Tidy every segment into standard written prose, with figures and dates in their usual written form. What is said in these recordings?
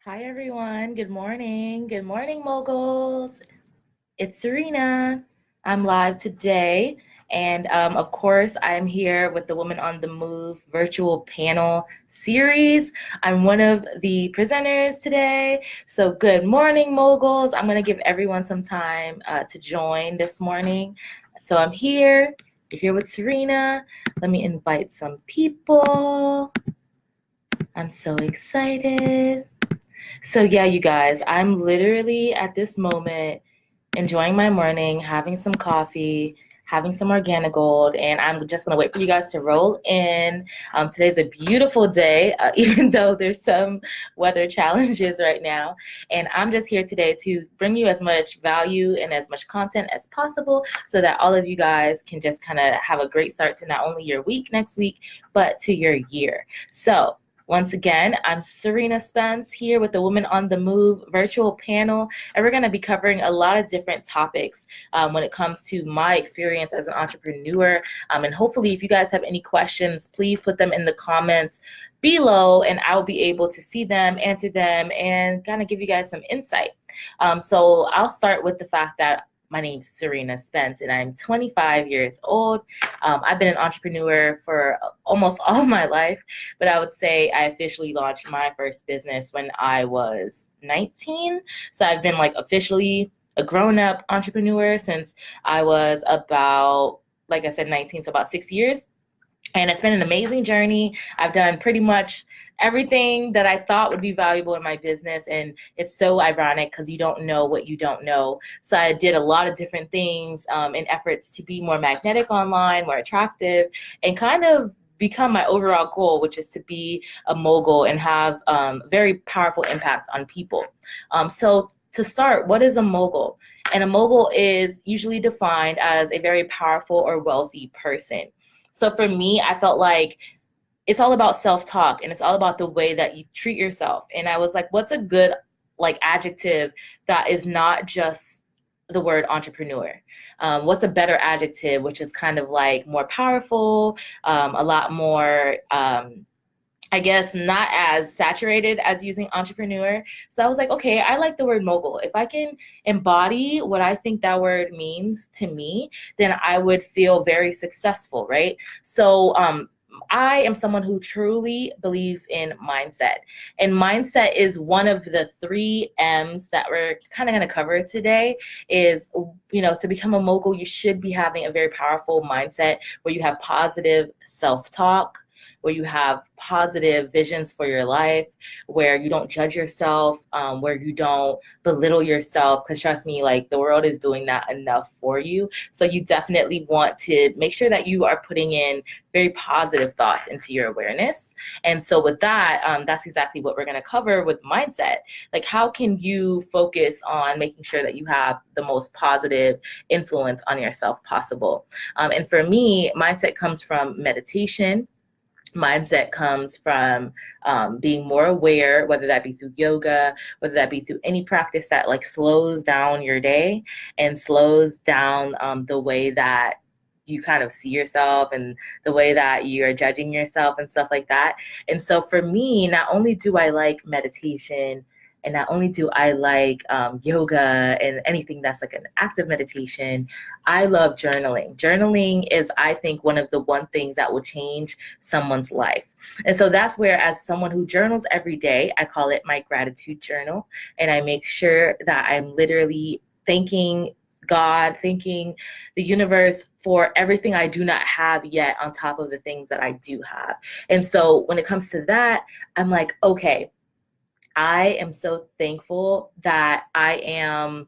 Hi everyone. Good morning. Good morning, Moguls. It's Cerina. I'm live today. And of course, I'm here with the Woman on the Move virtual panel series. I'm one of the presenters today. So, good morning, Moguls. I'm going to give everyone some time to join this morning. So, I'm here. You're here with Cerina. Let me invite some people. I'm so excited. So yeah, you guys, I'm literally at this moment enjoying my morning, having some coffee, having some organic gold, and I'm just gonna wait for you guys to roll in. Today's a beautiful day, even though there's some weather challenges right now. And I'm just here today to bring you as much value and as much content as possible so that all of you guys can just kind of have a great start to not only your week next week, but to your year. So once again, I'm Cerina Spence here with the Women on the Move virtual panel, and we're going to be covering a lot of different topics when it comes to my experience as an entrepreneur. And hopefully, if you guys have any questions, please put them in the comments below, and I'll be able to see them, answer them, and kind of give you guys some insight. So I'll start with the fact that my name is Cerina Spence, and I'm 25 years old. I've been an entrepreneur for almost all my life, but I would say I officially launched my first business when I was 19. So I've been like officially a grown-up entrepreneur since I was about, like I said, 19, so about 6 years. And it's been an amazing journey. I've done pretty much everything that I thought would be valuable in my business. And it's so ironic because you don't know what you don't know. So I did a lot of different things in efforts to be more magnetic online, more attractive, and kind of become my overall goal, which is to be a mogul and have very powerful impact on people. So to start, what is a mogul? And a mogul is usually defined as a very powerful or wealthy person. So for me, I felt like it's all about self-talk and it's all about the way that you treat yourself. And I was like, what's a good like adjective that is not just the word entrepreneur? What's a better adjective, which is kind of like more powerful, a lot more, I guess, not as saturated as using entrepreneur. So I was like, okay, I like the word mogul. If I can embody what I think that word means to me, then I would feel very successful, right? So I am someone who truly believes in mindset. And mindset is one of the three M's that we're kind of going to cover today is, to become a mogul, you should be having a very powerful mindset where you have positive self-talk, where you have positive visions for your life, where you don't judge yourself, where you don't belittle yourself, because trust me, like the world is doing that enough for you. So you definitely want to make sure that you are putting in very positive thoughts into your awareness. And so with that, that's exactly what we're going to cover with mindset. Like, how can you focus on making sure that you have the most positive influence on yourself possible? And for me, mindset comes from meditation. Mindset comes from being more aware, whether that be through yoga, whether that be through any practice that like slows down your day and slows down the way that you kind of see yourself and the way that you're judging yourself and stuff like that. And so for me, not only do I like meditation, and not only do I like yoga and anything that's like an active meditation, I love journaling. Journaling is, I think, one of the one things that will change someone's life. And so that's where, as someone who journals every day, I call it my gratitude journal. And I make sure that I'm literally thanking God, thanking the universe for everything I do not have yet on top of the things that I do have. And so when it comes to that, I'm like, okay, I am so thankful that I am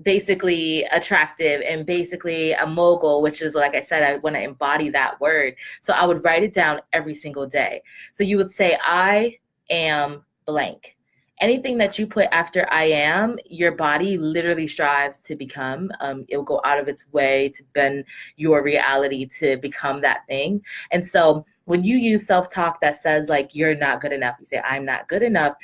basically attractive and basically a mogul, which is, like I said, I want to embody that word. So I would write it down every single day. So you would say, I am blank. Anything that you put after I am, your body literally strives to become. It will go out of its way to bend your reality to become that thing. And so when you use self-talk that says like you're not good enough, you say I'm not good enough.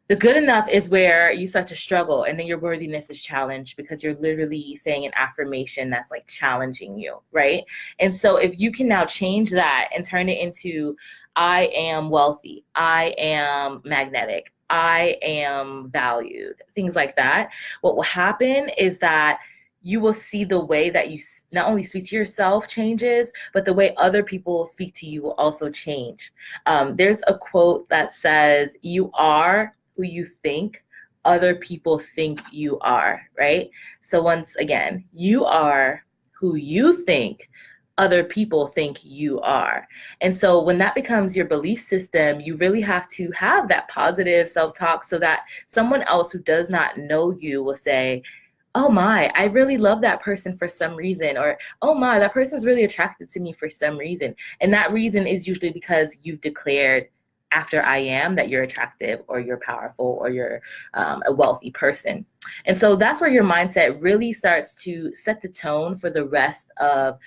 The good enough is where you start to struggle, and then your worthiness is challenged because you're literally saying an affirmation that's like challenging you, right? And so if you can now change that and turn it into I am wealthy, I am magnetic, I am valued, things like that. What will happen is that you will see the way that you not only speak to yourself changes, but the way other people speak to you will also change. There's a quote that says, "You are who you think other people think you are," right? So once again, you are who you think other people think you are. And so when that becomes your belief system, you really have to have that positive self-talk so that someone else who does not know you will say, "Oh my, I really love that person for some reason," or "Oh my, that person's really attracted to me for some reason." And that reason is usually because you've declared after "I am" that you're attractive or you're powerful or you're a wealthy person. And so that's where your mindset really starts to set the tone for the rest of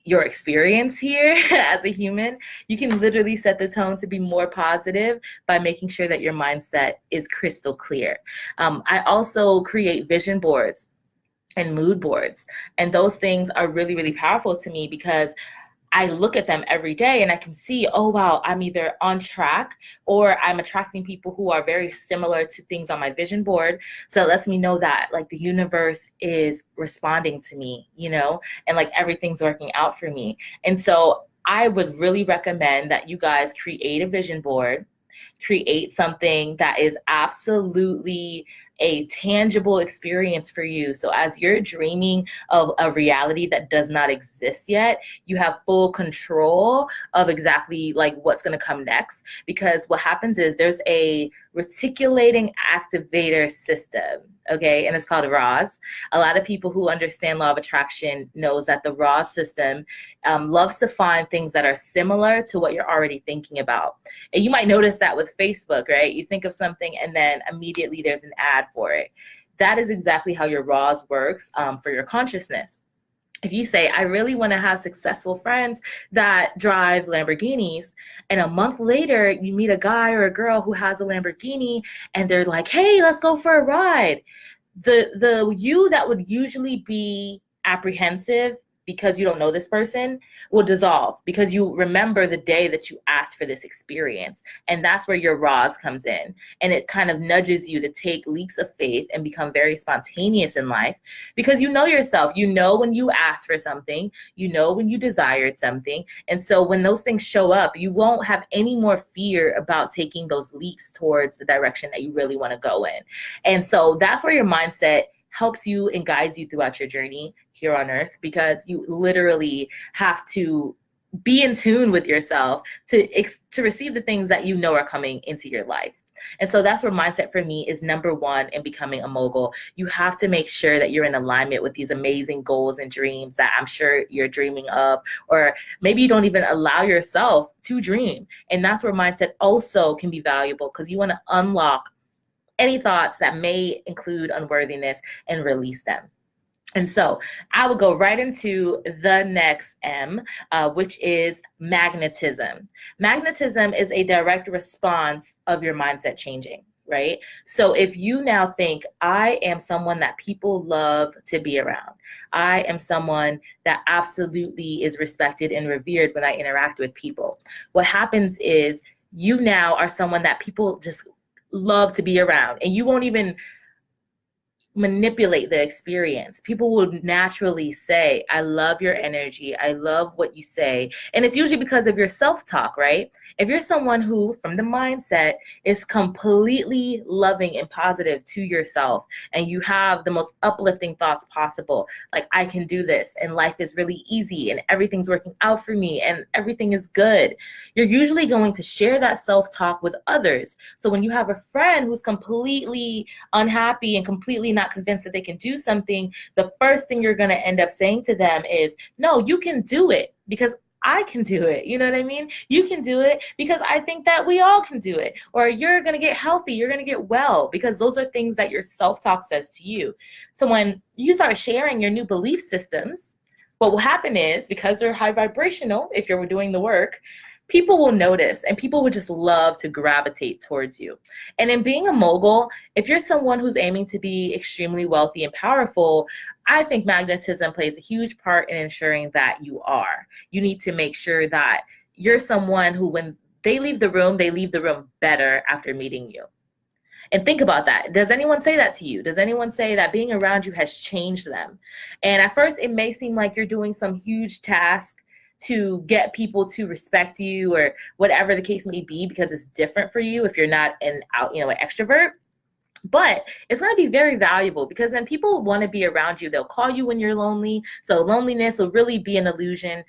your experience here as a human. You can literally set the tone to be more positive by making sure that your mindset is crystal clear. I also create vision boards and mood boards, and those things are really, really powerful to me because I look at them every day and I can see, oh, wow, I'm either on track or I'm attracting people who are very similar to things on my vision board. So it lets me know that like the universe is responding to me, and like everything's working out for me. And so I would really recommend that you guys create a vision board, create something that is absolutely a tangible experience for you. So as you're dreaming of a reality that does not exist yet, you have full control of exactly like what's going to come next. Because what happens is there's a reticulating activator system, okay, and it's called R.A.S. A lot of people who understand law of attraction knows that the R.A.S system loves to find things that are similar to what you're already thinking about. And you might notice that with Facebook, right? You think of something and then immediately there's an ad for it. That is exactly how your R.A.S works for your consciousness. If you say, "I really want to have successful friends that drive Lamborghinis," and a month later you meet a guy or a girl who has a Lamborghini and they're like, "Hey, let's go for a ride." The you that would usually be apprehensive because you don't know this person will dissolve because you remember the day that you asked for this experience. And that's where your R.A.S comes in. And it kind of nudges you to take leaps of faith and become very spontaneous in life because you know yourself. You know when you asked for something, you know when you desired something. And so when those things show up, you won't have any more fear about taking those leaps towards the direction that you really want to go in. And so that's where your mindset helps you and guides you throughout your journey here on earth, because you literally have to be in tune with yourself to receive the things that you know are coming into your life. And so that's where mindset for me is number one in becoming a mogul. You have to make sure that you're in alignment with these amazing goals and dreams that I'm sure you're dreaming of, or maybe you don't even allow yourself to dream. And that's where mindset also can be valuable because you want to unlock any thoughts that may include unworthiness and release them. And so I would go right into the next M, which is magnetism. Magnetism is a direct response of your mindset changing, right? So if you now think, "I am someone that people love to be around. I am someone that absolutely is respected and revered when I interact with people," what happens is you now are someone that people just love to be around, and you won't even manipulate the experience. People would naturally say, "I love your energy. I love what you say." And it's usually because of your self-talk, right? If you're someone who, from the mindset, is completely loving and positive to yourself, and you have the most uplifting thoughts possible, like, "I can do this, and life is really easy, and everything's working out for me, and everything is good," you're usually going to share that self-talk with others. So when you have a friend who's completely unhappy and completely not convinced that they can do something, the first thing you're going to end up saying to them is, "No, you can do it because I can do it." You know what I mean? "You can do it because I think that we all can do it." Or, "You're going to get healthy, you're going to get well," because those are things that your self-talk says to you. So when you start sharing your new belief systems, what will happen is, because they're high vibrational, if you're doing the work, people will notice and people would just love to gravitate towards you. And in being a mogul, if you're someone who's aiming to be extremely wealthy and powerful, I think magnetism plays a huge part in ensuring that you are. You need to make sure that you're someone who, when they leave the room better after meeting you. And think about that. Does anyone say that to you? Does anyone say that being around you has changed them? And at first, it may seem like you're doing some huge task to get people to respect you or whatever the case may be, because it's different for you if you're not an extrovert. But it's going to be very valuable, because then people want to be around you. They'll call you when you're lonely. So loneliness will really be an illusion.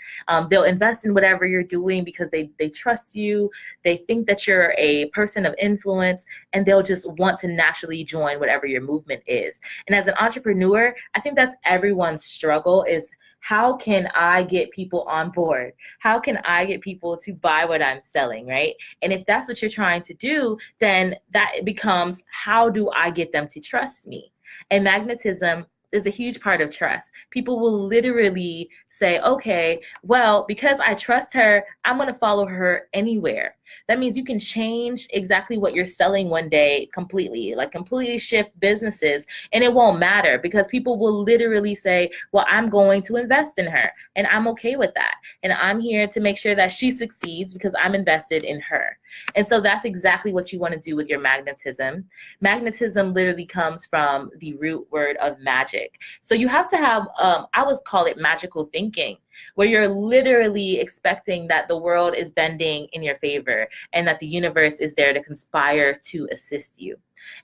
They'll invest in whatever you're doing because they trust you. They think that you're a person of influence, and they'll just want to naturally join whatever your movement is. And as an entrepreneur, I think that's everyone's struggle, is how can I get people on board? How can I get people to buy what I'm selling, right? And if that's what you're trying to do, then that becomes, how do I get them to trust me? And magnetism is a huge part of trust. People will literally say, okay, well, because I trust her, I'm going to follow her anywhere. That means you can change exactly what you're selling one day completely, like completely shift businesses, and it won't matter, because people will literally say, well, I'm going to invest in her, and I'm okay with that. And I'm here to make sure that she succeeds because I'm invested in her. And so that's exactly what you want to do with your magnetism. Magnetism literally comes from the root word of magic. So you have to have, I would call it magical thinking, where you're literally expecting that the world is bending in your favor and that the universe is there to conspire to assist you.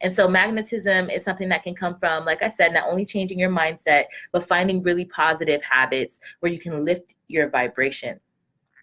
And so magnetism is something that can come from, like I said, not only changing your mindset, but finding really positive habits where you can lift your vibration.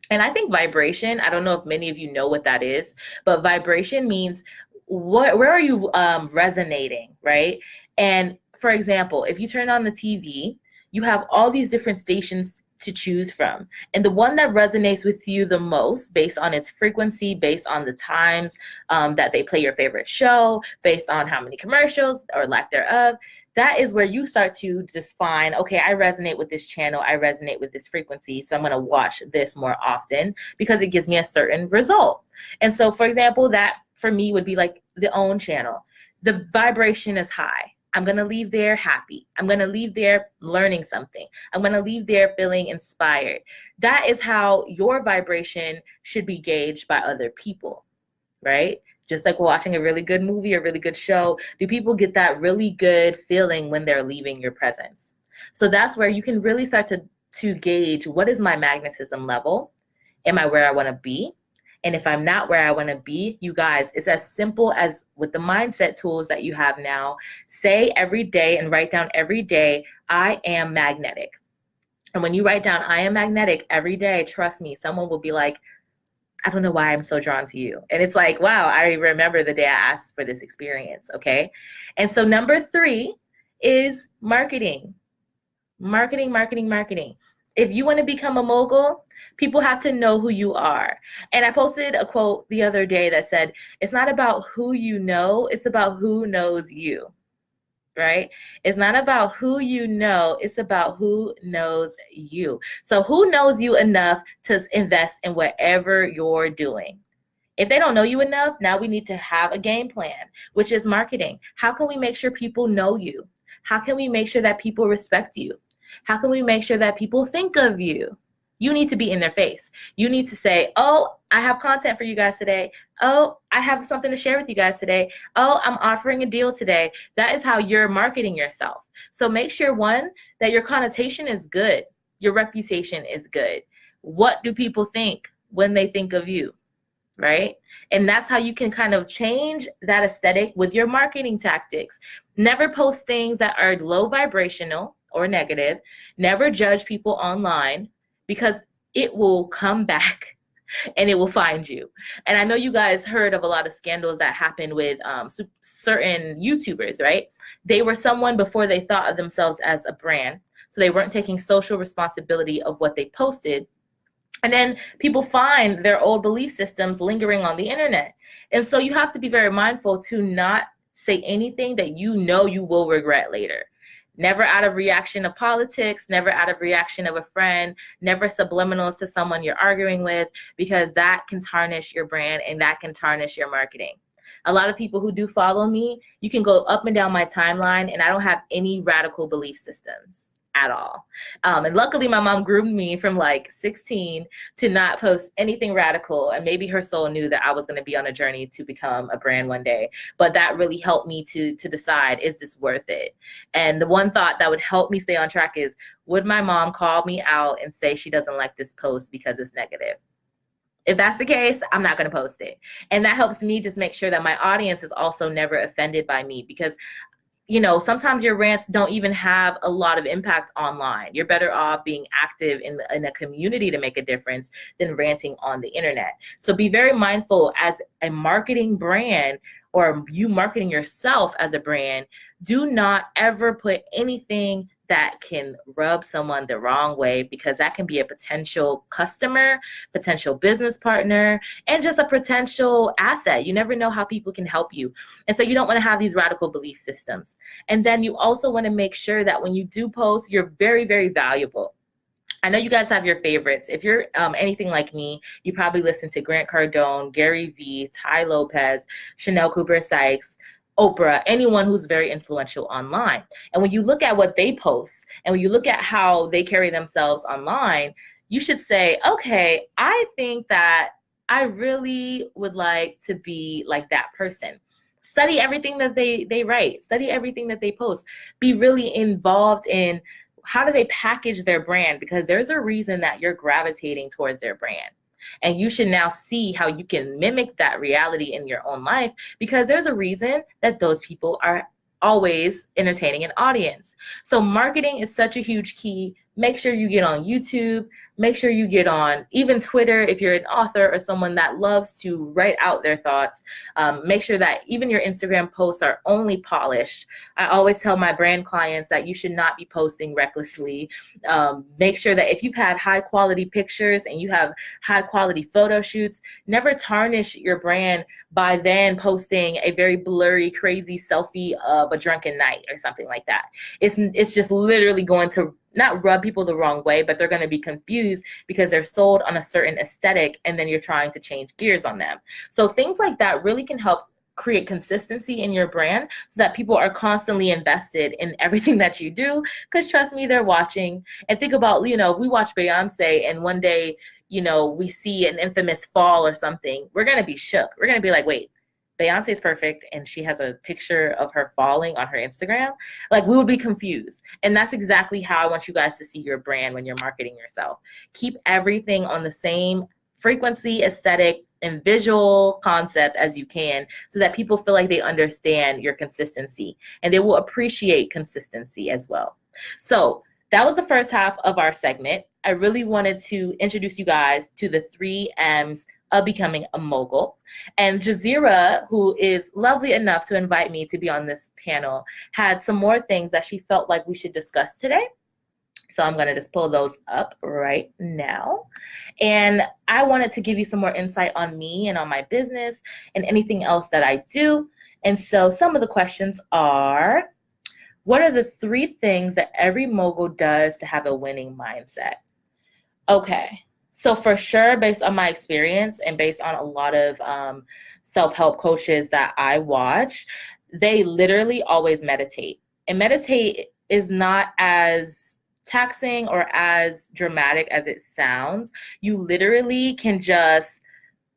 And I think vibration, I don't know if many of you know what that is, but vibration means where are you resonating, right? And for example, if you turn on the TV, you have all these different stations to choose from. And the one that resonates with you the most, based on its frequency, based on the times that they play your favorite show, based on how many commercials or lack thereof, that is where you start to define, okay, I resonate with this channel, I resonate with this frequency, so I'm going to watch this more often because it gives me a certain result. And so, for example, that for me would be like the OWN channel. The vibration is high. I'm going to leave there happy. I'm going to leave there learning something. I'm going to leave there feeling inspired. That is how your vibration should be gauged by other people, right? Just like watching a really good movie or really good show, do people get that really good feeling when they're leaving your presence? So that's where you can really start to gauge, what is my magnetism level? Am I where I want to be? And if I'm not where I want to be, you guys, it's as simple as with the mindset tools that you have now, say every day and write down every day, I am magnetic. And when you write down, I am magnetic every day, trust me, someone will be like, I don't know why I'm so drawn to you. And it's like, wow, I remember the day I asked for this experience, okay? And so number 3 is marketing. Marketing, marketing, marketing. If you want to become a mogul, people have to know who you are. And I posted a quote the other day that said, it's not about who you know, it's about who knows you, right? It's not about who you know, it's about who knows you. So who knows you enough to invest in whatever you're doing? If they don't know you enough, now we need to have a game plan, which is marketing. How can we make sure people know you? How can we make sure that people respect you? How can we make sure that people think of you? You need to be in their face. You need to say, oh, I have content for you guys today. Oh, I have something to share with you guys today. Oh, I'm offering a deal today. That is how you're marketing yourself. So make sure, one, that your connotation is good. Your reputation is good. What do people think when they think of you? Right? And that's how you can kind of change that aesthetic with your marketing tactics. Never post things that are low vibrational or negative. Never judge people online, because it will come back and it will find you. And I know you guys heard of a lot of scandals that happened with certain YouTubers, right? They were someone before they thought of themselves as a brand. So they weren't taking social responsibility of what they posted. And then people find their old belief systems lingering on the internet. And so you have to be very mindful to not say anything that you know you will regret later. Never out of reaction of politics, never out of reaction of a friend, never subliminals to someone you're arguing with, because that can tarnish your brand and that can tarnish your marketing. A lot of people who do follow me, you can go up and down my timeline and I don't have any radical belief systems. at all. And luckily, my mom groomed me from like 16 to not post anything radical. And maybe her soul knew that I was going to be on a journey to become a brand one day. But that really helped me to decide, is this worth it? And the one thought that would help me stay on track is, would my mom call me out and say she doesn't like this post because it's negative? If that's the case, I'm not going to post it. And that helps me just make sure that my audience is also never offended by me, because sometimes your rants don't even have a lot of impact online. You're better off being active in a community to make a difference than ranting on the internet. So be very mindful as a marketing brand, or you marketing yourself as a brand. Do not ever put anything that can rub someone the wrong way, because that can be a potential customer, potential business partner, and just a potential asset. You never know how people can help you. And so you don't want to have these radical belief systems. And then you also want to make sure that when you do post, you're very, very valuable. I know you guys have your favorites. If you're anything like me, you probably listen to Grant Cardone, Gary Vee, Ty Lopez, Chanel Cooper Sykes, Oprah, anyone who's very influential online. And when you look at what they post, and when you look at how they carry themselves online, you should say, okay, I think that I really would like to be like that person. Study everything that they write. Study everything that they post. Be really involved in how do they package their brand, because there's a reason that you're gravitating towards their brand. And you should now see how you can mimic that reality in your own life, because there's a reason that those people are always entertaining an audience. So marketing is such a huge key. Make sure you get on YouTube. Make sure you get on even Twitter if you're an author or someone that loves to write out their thoughts. Make sure that even your Instagram posts are only polished. I always tell my brand clients that you should not be posting recklessly. Make sure that if you've had high quality pictures and you have high quality photo shoots, never tarnish your brand by then posting a very blurry, crazy selfie of a drunken night or something like that. It's just literally going to not rub people the wrong way, but they're going to be confused because they're sold on a certain aesthetic, and then you're trying to change gears on them. So things like that really can help create consistency in your brand, so that people are constantly invested in everything that you do, because trust me, they're watching. And think about, if we watch Beyonce and one day, we see an infamous fall or something, we're going to be shook. We're going to be like, wait, Beyonce's perfect and she has a picture of her falling on her Instagram. Like, we would be confused. And that's exactly how I want you guys to see your brand when you're marketing yourself. Keep everything on the same frequency, aesthetic, and visual concept as you can, so that people feel like they understand your consistency, and they will appreciate consistency as well. So that was the first half of our segment. I really wanted to introduce you guys to the 3 M's of becoming a mogul. And Jazeera, who is lovely enough to invite me to be on this panel, had some more things that she felt like we should discuss today. So I'm going to just pull those up right now. And I wanted to give you some more insight on me and on my business and anything else that I do. And so some of the questions are, what are the 3 things that every mogul does to have a winning mindset? Okay. So for sure, based on my experience and based on a lot of self-help coaches that I watch, they literally always meditate. And meditate is not as taxing or as dramatic as it sounds. You literally can just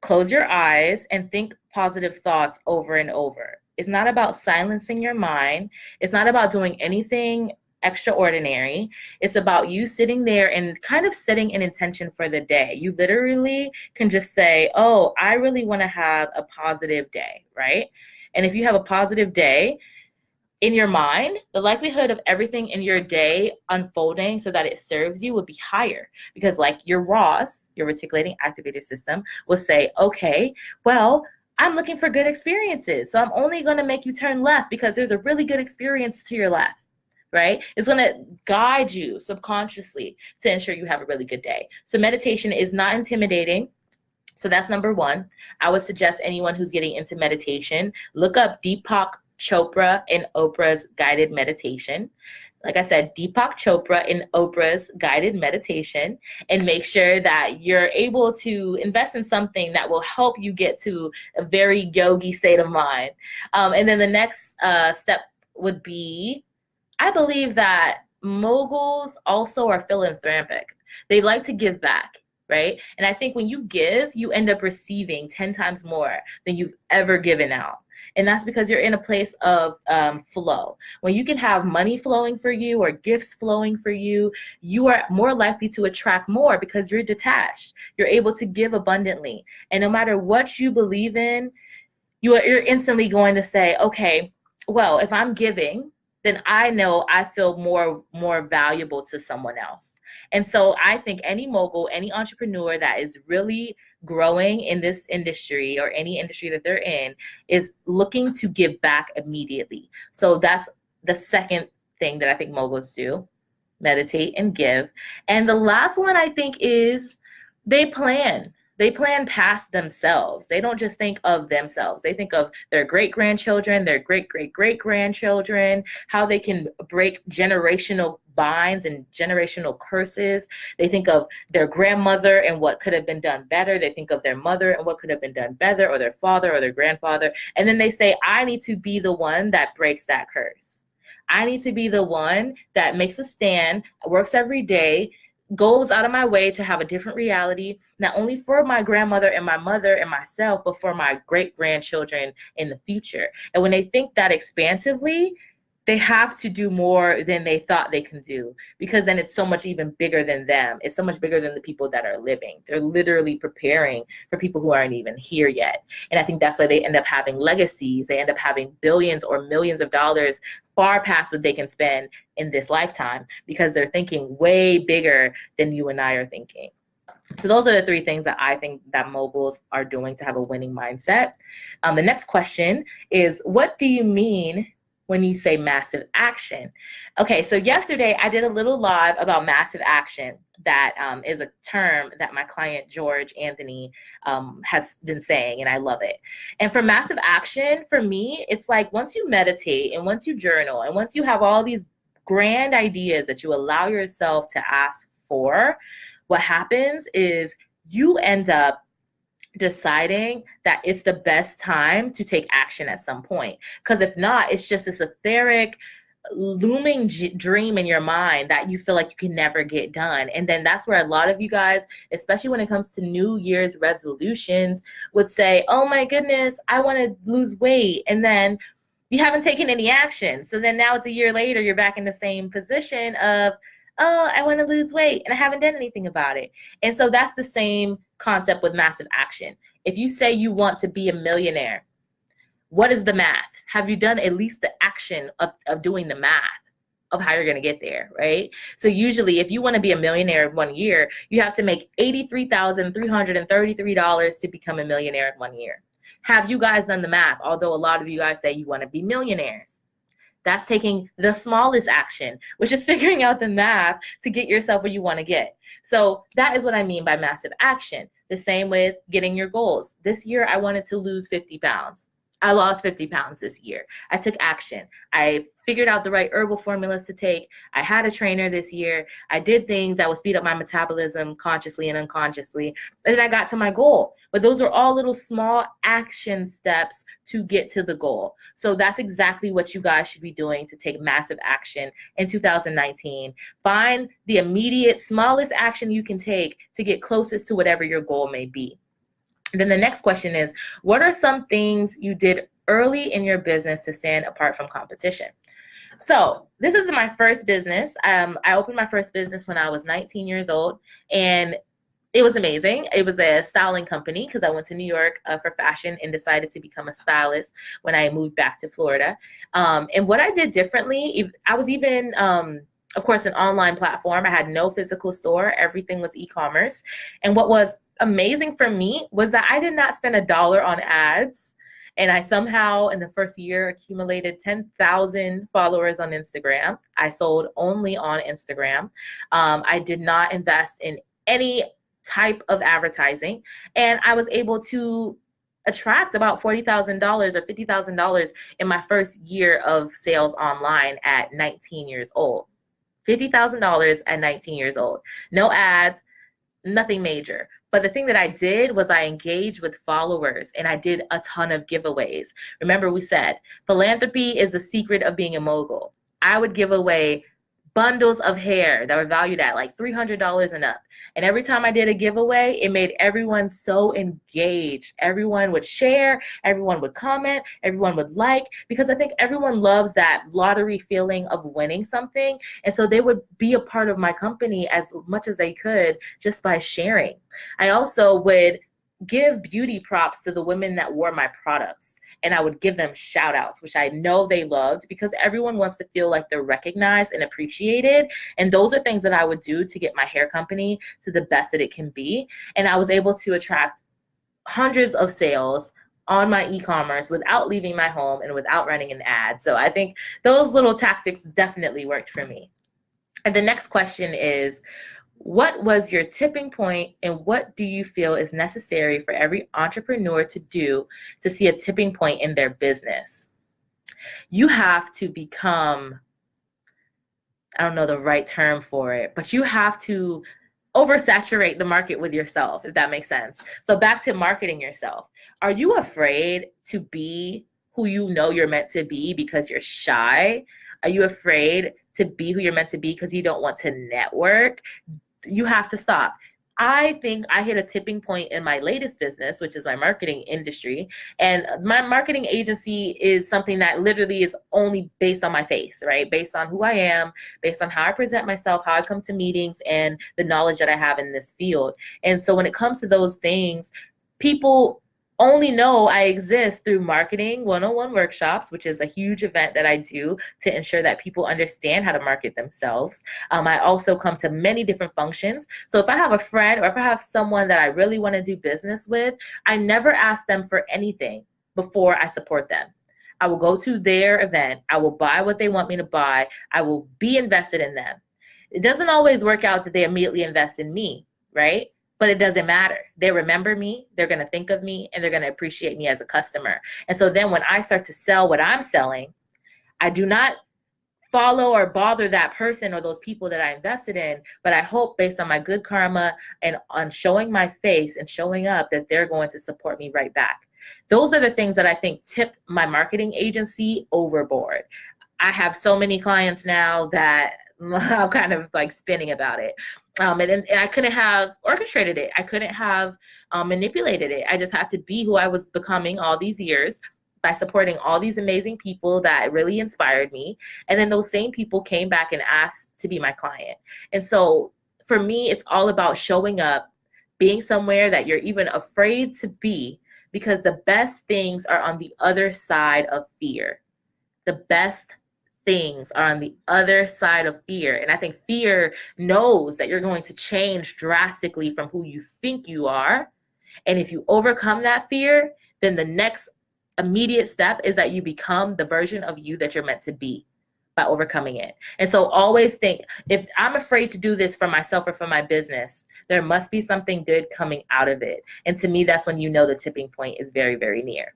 close your eyes and think positive thoughts over and over. It's not about silencing your mind. It's not about doing anything extraordinary. It's about you sitting there and kind of setting an intention for the day. You literally can just say, oh, I really want to have a positive day, right? And if you have a positive day in your mind, the likelihood of everything in your day unfolding so that it serves you would be higher, because like your R.A.S, your Reticulating Activating System, will say, okay, well, I'm looking for good experiences, so I'm only going to make you turn left because there's a really good experience to your left. Right? It's going to guide you subconsciously to ensure you have a really good day. So meditation is not intimidating. So that's number 1. I would suggest anyone who's getting into meditation, look up Deepak Chopra and Oprah's guided meditation. Like I said, Deepak Chopra and Oprah's guided meditation, and make sure that you're able to invest in something that will help you get to a very yogi state of mind. And then the next step would be, I believe that moguls also are philanthropic. They like to give back, right? And I think when you give, you end up receiving 10 times more than you've ever given out. And that's because you're in a place of flow. When you can have money flowing for you or gifts flowing for you, you are more likely to attract more because you're detached. You're able to give abundantly. And no matter what you believe in, you're instantly going to say, okay, well, if I'm giving, then I know I feel more valuable to someone else. And so I think any mogul, any entrepreneur that is really growing in this industry or any industry that they're in is looking to give back immediately. So that's the second thing that I think moguls do: meditate and give. And the last one I think is they plan. They plan past themselves. They don't just think of themselves. They think of their great-grandchildren, their great-great-great-grandchildren, how they can break generational binds and generational curses. They think of their grandmother and what could have been done better. They think of their mother and what could have been done better, or their father or their grandfather. And then they say, I need to be the one that breaks that curse. I need to be the one that makes a stand, works every day, goes out of my way to have a different reality, not only for my grandmother and my mother and myself, but for my great-grandchildren in the future. And when they think that expansively, they have to do more than they thought they can do, because then it's so much even bigger than them. It's so much bigger than the people that are living. They're literally preparing for people who aren't even here yet. And I think that's why they end up having legacies. They end up having billions or millions of dollars far past what they can spend in this lifetime, because they're thinking way bigger than you and I are thinking. So those are the three things that I think that moguls are doing to have a winning mindset. The next question is, what do you mean when you say massive action? Okay, so yesterday I did a little live about massive action. That is a term that my client George Anthony has been saying, and I love it. And for massive action, for me, it's like once you meditate and once you journal and once you have all these grand ideas that you allow yourself to ask for, what happens is you end up deciding that it's the best time to take action at some point. Because if not, it's just this etheric, looming dream in your mind that you feel like you can never get done. And then that's where a lot of you guys, especially when it comes to New Year's resolutions, would say, oh my goodness, I want to lose weight. And then you haven't taken any action. So then now it's a year later, you're back in the same position of, oh, I want to lose weight and I haven't done anything about it. And so that's the same concept with massive action. If you say you want to be a millionaire, what is the math? Have you done at least the action of doing the math of how you're going to get there, right? So usually if you want to be a millionaire in 1 year, you have to make $83,333 to become a millionaire in 1 year. Have you guys done the math? Although a lot of you guys say you want to be millionaires. That's taking the smallest action, which is figuring out the math to get yourself where you want to get. So that is what I mean by massive action. The same with getting your goals. This year, I wanted to lose 50 pounds. I lost 50 pounds this year. I took action. I figured out the right herbal formulas to take. I had a trainer this year. I did things that would speed up my metabolism consciously and unconsciously. And then I got to my goal. But those are all little small action steps to get to the goal. So that's exactly what you guys should be doing to take massive action in 2019. Find the immediate, smallest action you can take to get closest to whatever your goal may be. Then the next question is, what are some things you did early in your business to stand apart from competition? So this is my first business. I opened my first business when I was 19 years old, and it was amazing. It was a styling company because I went to New York for fashion and decided to become a stylist when I moved back to Florida. And what I did differently, I was even, of course, an online platform. I had no physical store. Everything was e-commerce. And what was amazing for me was that I did not spend $1 on ads. And I somehow, in the first year, accumulated 10,000 followers on Instagram. I sold only on Instagram. I did not invest in any type of advertising. And I was able to attract about $40,000 or $50,000 in my first year of sales online at 19 years old. $50,000 at 19 years old. No ads, nothing major. But the thing that I did was I engaged with followers and I did a ton of giveaways. Remember, we said philanthropy is the secret of being a mogul. I would give away bundles of hair that were valued at like $300 and up. And every time I did a giveaway, it made everyone so engaged. Everyone would share, everyone would comment, everyone would like, because I think everyone loves that lottery feeling of winning something. And so they would be a part of my company as much as they could just by sharing. I also would give beauty props to the women that wore my products. And I would give them shout outs, which I know they loved, because everyone wants to feel like they're recognized and appreciated. And those are things that I would do to get my hair company to the best that it can be. And I was able to attract hundreds of sales on my e-commerce without leaving my home and without running an ad. So I think those little tactics definitely worked for me. And the next question is, what was your tipping point, and what do you feel is necessary for every entrepreneur to do to see a tipping point in their business? You have to become, I don't know the right term for it, but you have to oversaturate the market with yourself, if that makes sense. So back to marketing yourself. Are you afraid to be who you know you're meant to be because you're shy? Are you afraid to be who you're meant to be because you don't want to network? You have to stop. I think I hit a tipping point in my latest business, which is my marketing industry. And my marketing agency is something that literally is only based on my face, right? Based on who I am, based on how I present myself, how I come to meetings, and the knowledge that I have in this field. And so when it comes to those things, people only know I exist through marketing 101 workshops, which is a huge event that I do to ensure that people understand how to market themselves. I also come to many different functions. So if I have a friend or if I have someone that I really want to do business with, I never ask them for anything before I support them. I will go to their event. I will buy what they want me to buy. I will be invested in them. It doesn't always work out that they immediately invest in me, right? But it doesn't matter. They remember me, they're gonna think of me, and they're gonna appreciate me as a customer. And so then when I start to sell what I'm selling, I do not follow or bother that person or those people that I invested in, but I hope based on my good karma and on showing my face and showing up that they're going to support me right back. Those are the things that I think tipped my marketing agency overboard. I have so many clients now that I'm kind of like spinning about it. And I couldn't have orchestrated it. I couldn't have manipulated it. I just had to be who I was becoming all these years by supporting all these amazing people that really inspired me. And then those same people came back and asked to be my client. And so for me, it's all about showing up, being somewhere that you're even afraid to be, because the best things are on the other side of fear. The best things are on the other side of fear. And I think fear knows that you're going to change drastically from who you think you are. And if you overcome that fear, then the next immediate step is that you become the version of you that you're meant to be by overcoming it. And so always think, if I'm afraid to do this for myself or for my business, there must be something good coming out of it. And to me, that's when you know the tipping point is very, very near.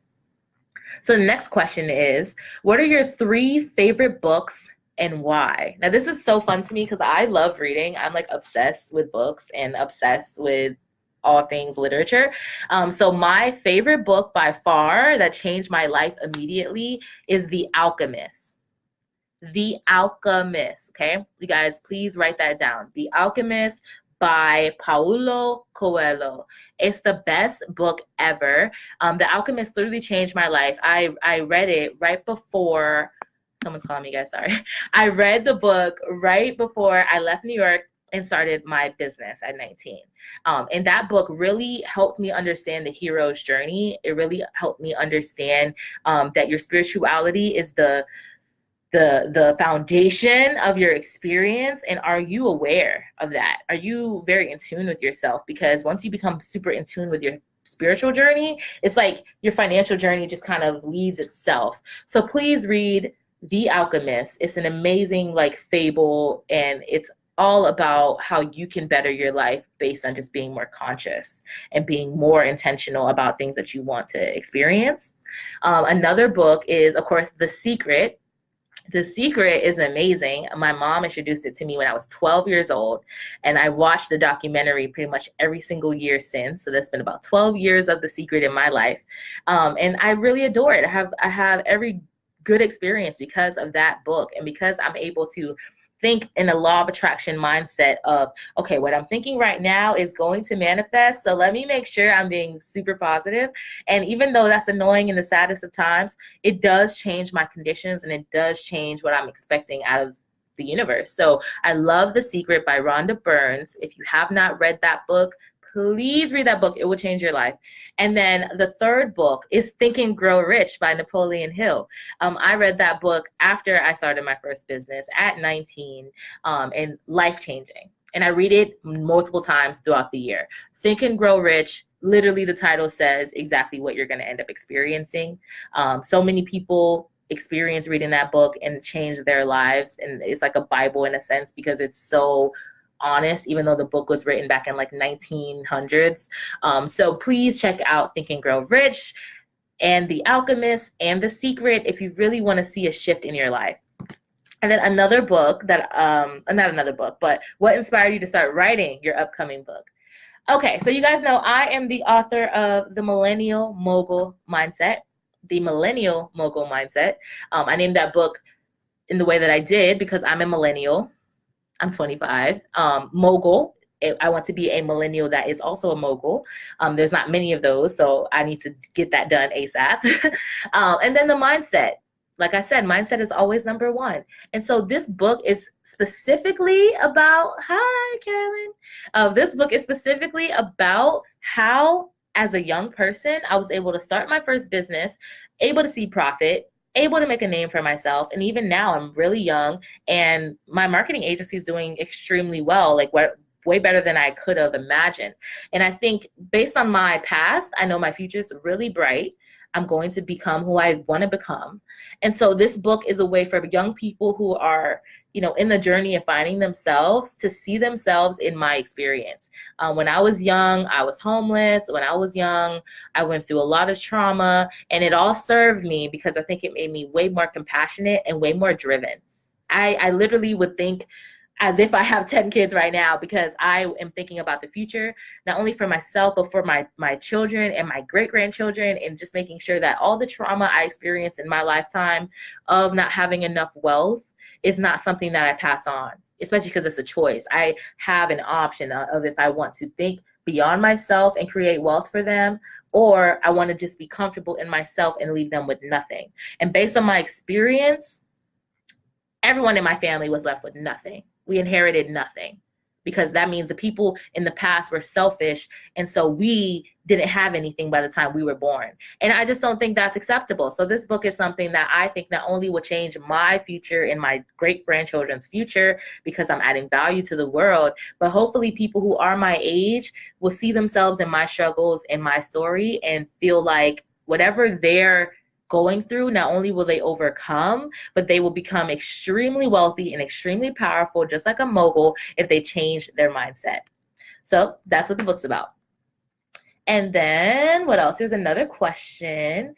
So the next question is, what are your 3 favorite books and why? Now, this is so fun to me because I love reading. I'm like obsessed with books and obsessed with all things literature. So my favorite book by far that changed my life immediately is The Alchemist. The Alchemist, okay? You guys, please write that down. The Alchemist by Paulo Coelho. It's the best book ever. The Alchemist literally changed my life. I read it right before, someone's calling me, guys, sorry. I read the book right before I left New York and started my business at 19. And that book really helped me understand the hero's journey. It really helped me understand that your spirituality is the foundation of your experience. And are you aware of that? Are you very in tune with yourself? Because once you become super in tune with your spiritual journey, it's like your financial journey just kind of leads itself. So please read The Alchemist. It's an amazing like fable, and it's all about how you can better your life based on just being more conscious and being more intentional about things that you want to experience. Another book is, of course, The Secret. The Secret is amazing. My mom introduced it to me when I was 12 years old, and I watched the documentary pretty much every single year since. So that's been about 12 years of The Secret in my life. And I really adore it. I have every good experience because of that book, and because I'm able to think in a law of attraction mindset of, okay, what I'm thinking right now is going to manifest. So let me make sure I'm being super positive. And even though that's annoying in the saddest of times, it does change my conditions and it does change what I'm expecting out of the universe. So I love The Secret by Rhonda Burns. If you have not read that book, please read that book. It will change your life. And then the third book is Think and Grow Rich by Napoleon Hill. I read that book after I started my first business at 19, and life-changing. And I read it multiple times throughout the year. Think and Grow Rich, literally the title says exactly what you're going to end up experiencing. So many people experience reading that book and change their lives. And it's like a Bible in a sense because it's so honest, even though the book was written back in like 1900s. So please check out Think and Grow Rich and The Alchemist and The Secret if you really want to see a shift in your life. And then another book that, not another book, but what inspired you to start writing your upcoming book? Okay, so you guys know I am the author of The Millennial Mogul Mindset, The Millennial Mogul Mindset. I named that book in the way that I did because I'm a millennial. I'm 25. Mogul. I want to be a millennial that is also a mogul. There's not many of those, so I need to get that done ASAP. And then the mindset. Like I said, mindset is always number one. And so this book is specifically about, hi, Carolyn. This book is specifically about how, as a young person, I was able to start my first business, able to see profit, able to make a name for myself. And even now I'm really young and my marketing agency is doing extremely well, like way better than I could have imagined. And I think based on my past, I know my future is really bright. I'm going to become who I want to become. And so this book is a way for young people who are, in the journey of finding themselves to see themselves in my experience. When I was young, I was homeless. When I was young, I went through a lot of trauma, and it all served me because I think it made me way more compassionate and way more driven. I literally would think as if I have 10 kids right now because I am thinking about the future, not only for myself, but for my children and my great-grandchildren, and just making sure that all the trauma I experienced in my lifetime of not having enough wealth is not something that I pass on, especially because it's a choice. I have an option of if I want to think beyond myself and create wealth for them, or I want to just be comfortable in myself and leave them with nothing. And based on my experience, everyone in my family was left with nothing. We inherited nothing because that means the people in the past were selfish. And so we didn't have anything by the time we were born. And I just don't think that's acceptable. So this book is something that I think not only will change my future and my great-grandchildren's future because I'm adding value to the world, but hopefully people who are my age will see themselves in my struggles and my story and feel like whatever they're going through, not only will they overcome, but they will become extremely wealthy and extremely powerful, just like a mogul, if they change their mindset. So that's what the book's about. And then what else? There's another question.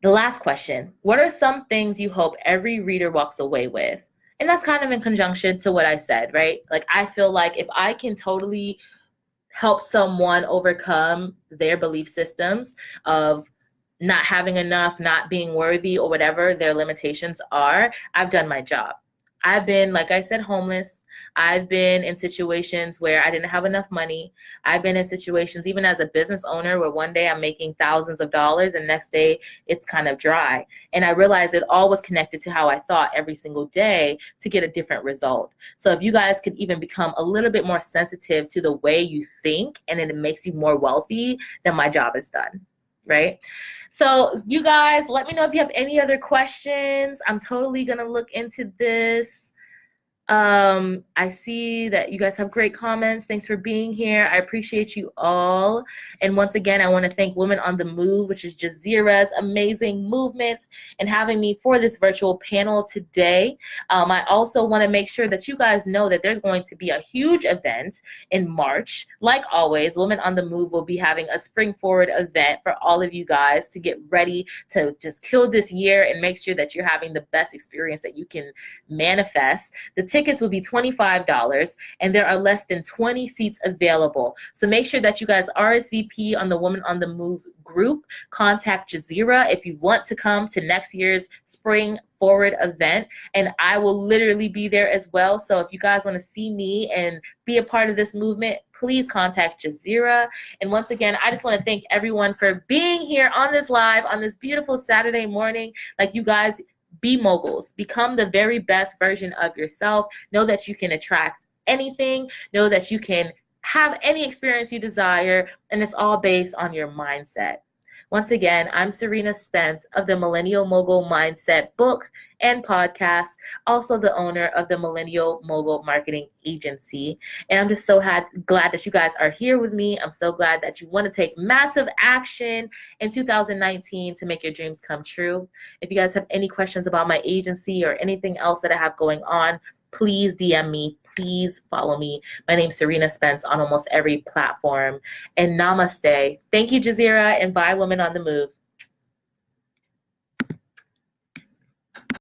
The last question. What are some things you hope every reader walks away with? And that's kind of in conjunction to what I said, right? Like, I feel like if I can totally help someone overcome their belief systems of not having enough, not being worthy, or whatever their limitations are, I've done my job. I've been, like I said, homeless. I've been in situations where I didn't have enough money. I've been in situations, even as a business owner, where one day I'm making thousands of dollars and next day it's kind of dry. And I realized it all was connected to how I thought every single day to get a different result. So if you guys could even become a little bit more sensitive to the way you think and it makes you more wealthy, then my job is done, right? So you guys, let me know if you have any other questions. I'm totally going to look into this. I see that you guys have great comments. Thanks for being here. I appreciate you all. And once again, I want to thank Women on the Move, which is Jazeera's amazing movement, and having me for this virtual panel today. I also want to make sure that you guys know that there's going to be a huge event in March. Like always, Women on the Move will be having a Spring Forward event for all of you guys to get ready to just kill this year and make sure that you're having the best experience that you can manifest. The tickets will be $25, and there are less than 20 seats available. So make sure that you guys RSVP on the Woman on the Move group. Contact Jazeera if you want to come to next year's Spring forward event, and I will literally be there as well. So if you guys want to see me and be a part of this movement, please contact Jazeera. And once again, I just want to thank everyone for being here on this live on this beautiful Saturday morning. Like, you guys, be moguls. Become the very best version of yourself. Know that you can attract anything. Know that you can have any experience you desire, and it's all based on your mindset. Once again, I'm Cerina Spence of the Millennial Mogul Mindset book and podcast, also the owner of the Millennial Mogul Marketing Agency. And I'm just so glad that you guys are here with me. I'm so glad that you want to take massive action in 2019 to make your dreams come true. If you guys have any questions about my agency or anything else that I have going on, please DM me. Please follow me. My name's Cerina Spence on almost every platform. And namaste. Thank you, Jazeera, and bye, Women on the Move.